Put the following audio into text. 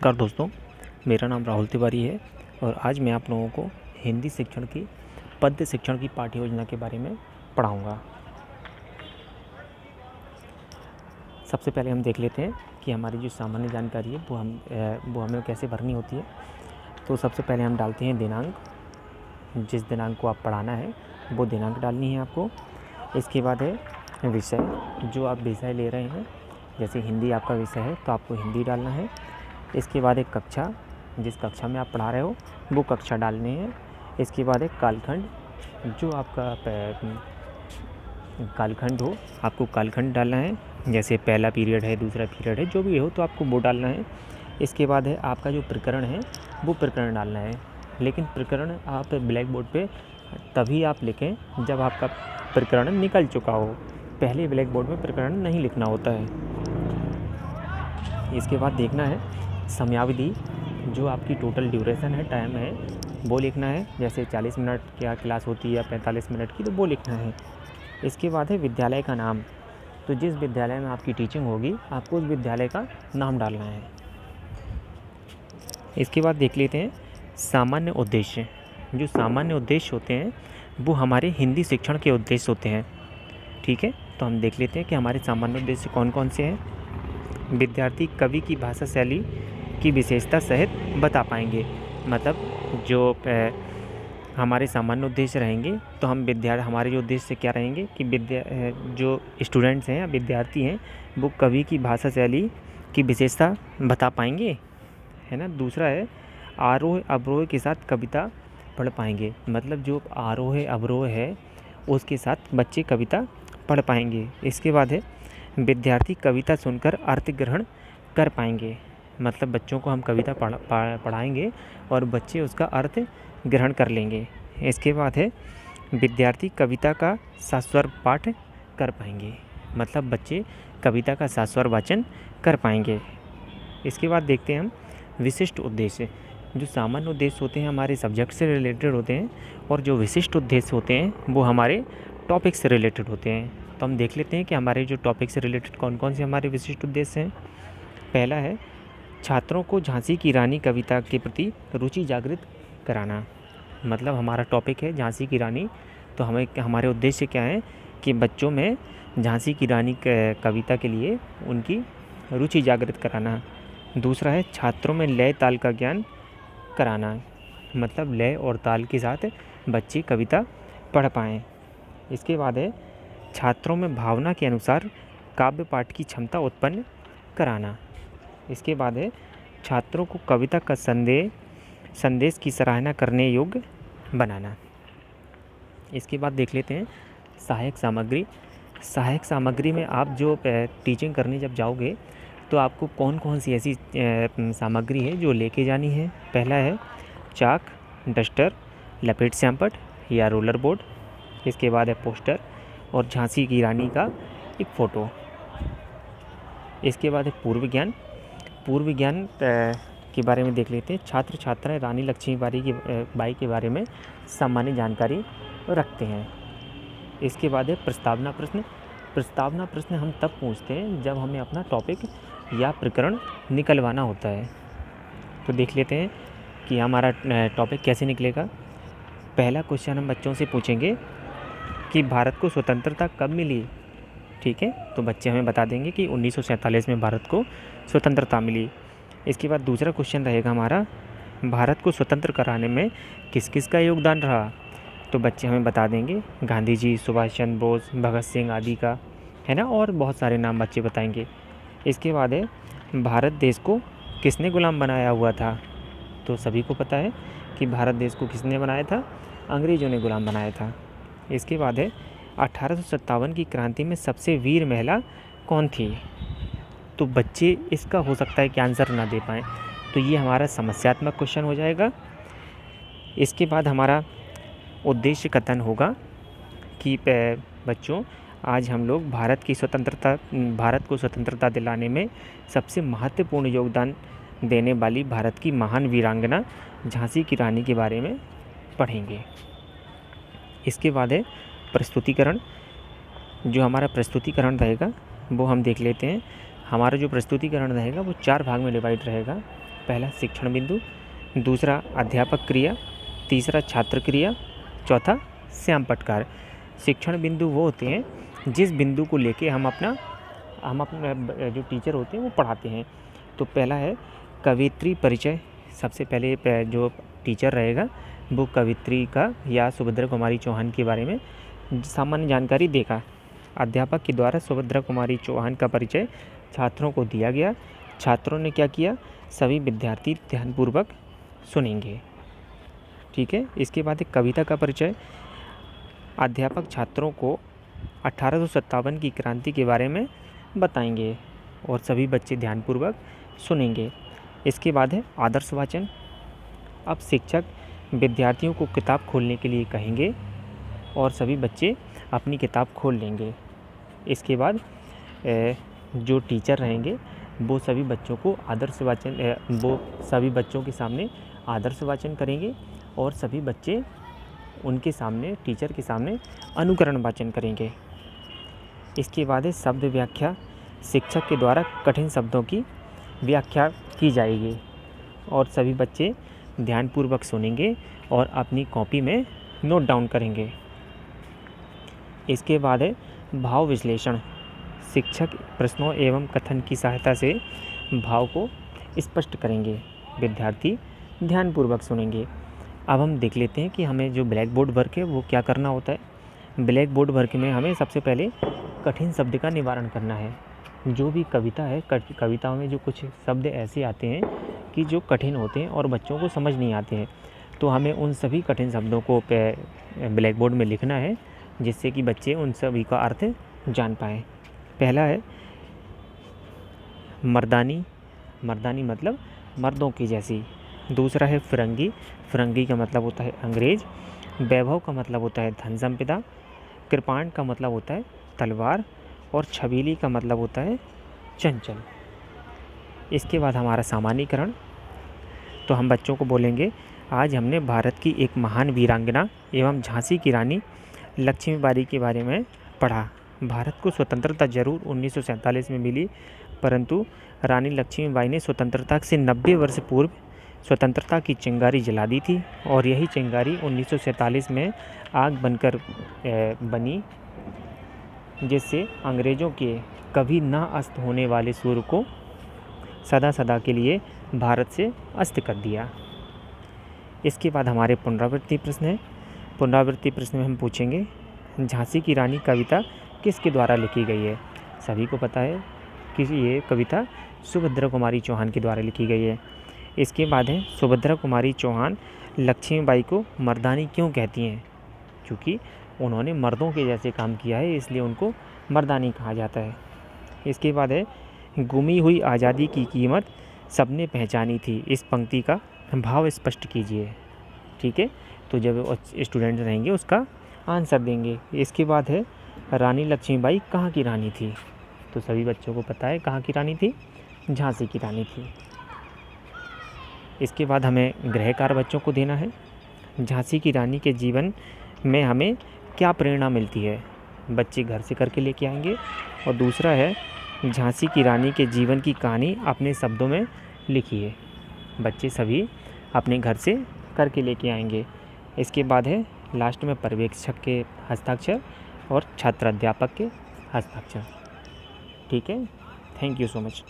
नमस्कार दोस्तों, मेरा नाम राहुल तिवारी है और आज मैं आप लोगों को हिंदी शिक्षण की पद्य शिक्षण की पाठ्य योजना के बारे में पढ़ाऊँगा। सबसे पहले हम देख लेते हैं कि हमारी जो सामान्य जानकारी है वो हमें कैसे भरनी होती है। तो सबसे पहले हम डालते हैं दिनांक, जिस दिनांक को आप पढ़ाना है वो दिनांक डालनी है आपको। इसके बाद है विषय, जो आप विषय ले रहे हैं, जैसे हिंदी आपका विषय है तो आपको हिंदी डालना है। इसके बाद एक कक्षा, जिस कक्षा में आप पढ़ा रहे हो वो कक्षा डालनी है। इसके बाद एक कालखंड, जो आपका कालखंड हो आपको कालखंड डालना है, जैसे पहला पीरियड है, दूसरा पीरियड है, जो भी हो तो आपको वो डालना है। इसके बाद है आपका जो प्रकरण है वो प्रकरण डालना है, लेकिन प्रकरण आप ब्लैक बोर्ड पे तभी आप लिखें जब आपका प्रकरण निकल चुका हो। पहले ब्लैक बोर्ड में प्रकरण नहीं लिखना होता है। इसके बाद देखना है समयावधि, जो आपकी टोटल ड्यूरेशन है, टाइम है, वो लिखना है। जैसे 40 मिनट क्या क्लास होती है या 45 मिनट की, तो वो लिखना है। इसके बाद है विद्यालय का नाम, तो जिस विद्यालय में आपकी टीचिंग होगी आपको उस विद्यालय का नाम डालना है। इसके बाद देख लेते हैं सामान्य उद्देश्य। जो सामान्य उद्देश्य होते हैं वो हमारे हिंदी शिक्षण के उद्देश्य होते हैं। ठीक है, तो हम देख लेते हैं कि हमारे सामान्य उद्देश्य कौन कौन से हैं। विद्यार्थी कवि की भाषा शैली की विशेषता सहित बता पाएंगे। मतलब जो हमारे सामान्य उद्देश्य रहेंगे तो हम हमारे जो उद्देश्य क्या रहेंगे कि जो स्टूडेंट्स हैं या विद्यार्थी हैं वो कवि की भाषा शैली की विशेषता बता पाएंगे, है ना। दूसरा है आरोह अवरोह के साथ कविता पढ़ पाएंगे। मतलब जो आरोह अवरोह है उसके साथ बच्चे कविता पढ़ पाएंगे। इसके बाद है विद्यार्थी कविता सुनकर अर्थ ग्रहण कर पाएंगे। मतलब बच्चों को हम कविता पढ़ाएंगे और बच्चे उसका अर्थ ग्रहण कर लेंगे। इसके बाद है विद्यार्थी कविता का सास्वर पाठ कर पाएंगे। मतलब बच्चे कविता का सास्वर वाचन कर पाएंगे। इसके बाद देखते हैं हम विशिष्ट उद्देश्य। जो सामान्य उद्देश्य होते हैं हमारे सब्जेक्ट से रिलेटेड होते हैं, और जो विशिष्ट उद्देश्य होते हैं वो हमारे टॉपिक से रिलेटेड होते हैं। तो हम देख लेते हैं कि हमारे जो टॉपिक से रिलेटेड कौन कौन से हमारे विशिष्ट उद्देश्य हैं। पहला है छात्रों को झांसी की रानी कविता के प्रति रुचि जागृत कराना। मतलब हमारा टॉपिक है झांसी की रानी, तो हमारे उद्देश्य क्या है कि बच्चों में झांसी की रानी कविता के लिए उनकी रुचि जागृत कराना। दूसरा है छात्रों में लय ताल का ज्ञान कराना। मतलब लय और ताल के साथ बच्चे कविता पढ़ पाएँ। इसके बाद है छात्रों में भावना के अनुसार काव्य पाठ की क्षमता उत्पन्न कराना। इसके बाद है छात्रों को कविता का संदेश की सराहना करने योग्य बनाना। इसके बाद देख लेते हैं सहायक सामग्री। सहायक सामग्री में आप जो टीचिंग करने जब जाओगे तो आपको कौन कौन सी ऐसी सामग्री है जो लेके जानी है। पहला है चाक, डस्टर, लपेट स्याम्पट या रोलर बोर्ड। इसके बाद है पोस्टर और झांसी की रानी का एक फ़ोटो। इसके बाद है पूर्व ज्ञान। पूर्व ज्ञान के बारे में देख लेते हैं। छात्र छात्राएं रानी लक्ष्मीबाई के बारे में सामान्य जानकारी रखते हैं। इसके बाद है प्रस्तावना प्रश्न। प्रस्तावना प्रश्न हम तब पूछते हैं जब हमें अपना टॉपिक या प्रकरण निकलवाना होता है। तो देख लेते हैं कि हमारा टॉपिक कैसे निकलेगा। पहला क्वेश्चन हम बच्चों से पूछेंगे कि भारत को स्वतंत्रता कब मिली। ठीक है, तो बच्चे हमें बता देंगे कि 1947 में भारत को स्वतंत्रता मिली। इसके बाद दूसरा क्वेश्चन रहेगा हमारा, भारत को स्वतंत्र कराने में किस किस का योगदान रहा। तो बच्चे हमें बता देंगे गांधी जी, सुभाष चंद्र बोस, भगत सिंह आदि का, है ना, और बहुत सारे नाम बच्चे बताएंगे। इसके बाद है भारत देश को किसने गुलाम बनाया हुआ था। तो सभी को पता है कि भारत देश को किसने बनाया था, अंग्रेज़ों ने गुलाम बनाया था। इसके बाद है 1857 की क्रांति में सबसे वीर महिला कौन थी। तो बच्चे इसका हो सकता है कि आंसर ना दे पाएँ, तो ये हमारा समस्यात्मक क्वेश्चन हो जाएगा। इसके बाद हमारा उद्देश्य कथन होगा कि बच्चों आज हम लोग भारत को स्वतंत्रता दिलाने में सबसे महत्वपूर्ण योगदान देने वाली भारत की महान वीरांगना झांसी की रानी के बारे में पढ़ेंगे। इसके बाद है प्रस्तुतिकरण। जो हमारा प्रस्तुतिकरण रहेगा वो हम देख लेते हैं। हमारा जो प्रस्तुतिकरण रहेगा वो 4 भाग में डिवाइड रहेगा। पहला शिक्षण बिंदु, दूसरा अध्यापक क्रिया, तीसरा छात्र क्रिया, चौथा श्याम पटकार। शिक्षण बिंदु वो होते हैं जिस बिंदु को लेके हम अपना जो टीचर होते हैं वो पढ़ाते हैं। तो पहला है कवित्री परिचय। सबसे पहले जो टीचर रहेगा वो कवित्री का या सुभद्रा कुमारी चौहान के बारे में सामान्य जानकारी देगा। अध्यापक के द्वारा सुभद्रा कुमारी चौहान का परिचय छात्रों को दिया गया। छात्रों ने क्या किया, सभी विद्यार्थी ध्यानपूर्वक सुनेंगे। ठीक है। इसके बाद एक कविता का परिचय। अध्यापक छात्रों को 1857 की क्रांति के बारे में बताएंगे और सभी बच्चे ध्यानपूर्वक सुनेंगे। इसके बाद है आदर्श वाचन। अब शिक्षक विद्यार्थियों को किताब खोलने के लिए कहेंगे और सभी बच्चे अपनी किताब खोल लेंगे। इसके बाद जो टीचर रहेंगे वो सभी बच्चों को सभी बच्चों के सामने आदर्श वाचन करेंगे और सभी बच्चे उनके सामने, टीचर के सामने अनुकरण वाचन करेंगे। इसके बाद है शब्द व्याख्या। शिक्षक के द्वारा कठिन शब्दों की व्याख्या की जाएगी और सभी बच्चे ध्यानपूर्वक सुनेंगे और अपनी कॉपी में नोट डाउन करेंगे। इसके बाद है भाव विश्लेषण। शिक्षक प्रश्नों एवं कथन की सहायता से भाव को स्पष्ट करेंगे। विद्यार्थी ध्यानपूर्वक सुनेंगे। अब हम देख लेते हैं कि हमें जो ब्लैक बोर्ड वर्क है वो क्या करना होता है। ब्लैक बोर्ड वर्क में हमें सबसे पहले कठिन शब्द का निवारण करना है। जो भी कविता है, कविताओं में जो कुछ शब्द ऐसे आते हैं कि जो कठिन होते हैं और बच्चों को समझ नहीं आते हैं, तो हमें उन सभी कठिन शब्दों को ब्लैक बोर्ड में लिखना है जिससे कि बच्चे उन सभी का अर्थ जान पाएँ। पहला है मर्दानी। मर्दानी मतलब मर्दों की जैसी। दूसरा है फिरंगी। फिरंगी का मतलब होता है अंग्रेज। वैभव का मतलब होता है धन संपदा। कृपाण का मतलब होता है तलवार और छबीली का मतलब होता है चंचल। इसके बाद हमारा सामान्यीकरण। तो हम बच्चों को बोलेंगे, आज हमने भारत की एक महान वीरांगना एवं झांसी की रानी लक्ष्मीबाई के बारे में पढ़ा। भारत को स्वतंत्रता जरूर 1947 में मिली, परंतु रानी लक्ष्मीबाई ने स्वतंत्रता से 90 वर्ष पूर्व स्वतंत्रता की चिंगारी जला दी थी और यही चिंगारी 1947 में आग बनकर बनी, जिससे अंग्रेज़ों के कभी ना अस्त होने वाले सूर्य को सदा सदा के लिए भारत से अस्त कर दिया। इसके बाद हमारे पुनरावृत्ति प्रश्न है। पुनरावृत्ति प्रश्न में हम पूछेंगे, झांसी की रानी कविता किसके द्वारा लिखी गई है। सभी को पता है कि ये कविता सुभद्रा कुमारी चौहान के द्वारा लिखी गई है। इसके बाद है सुभद्रा कुमारी चौहान लक्ष्मीबाई को मर्दानी क्यों कहती हैं, क्योंकि उन्होंने मर्दों के जैसे काम किया है, इसलिए उनको मर्दानी कहा जाता है। इसके बाद है गुमी हुई आज़ादी की कीमत सबने पहचानी थी। इस पंक्ति का भाव स्पष्ट कीजिए। ठीक है, तो जब स्टूडेंट रहेंगे उसका आंसर देंगे। इसके बाद है रानी लक्ष्मीबाई कहाँ की रानी थी। तो सभी बच्चों को पता है कहाँ की रानी थी, झांसी की रानी थी। इसके बाद हमें गृह कार्य बच्चों को देना है। झांसी की रानी के जीवन में हमें क्या प्रेरणा मिलती है, बच्चे घर से करके लेके आएंगे। और दूसरा है झांसी की रानी के जीवन की कहानी अपने शब्दों में लिखिए। बच्चे सभी अपने घर से करके लेके आएंगे। इसके बाद है लास्ट में पर्यवेक्षक के हस्ताक्षर और छात्र अध्यापक के हस्ताक्षर। ठीक है, थैंक यू सो मच।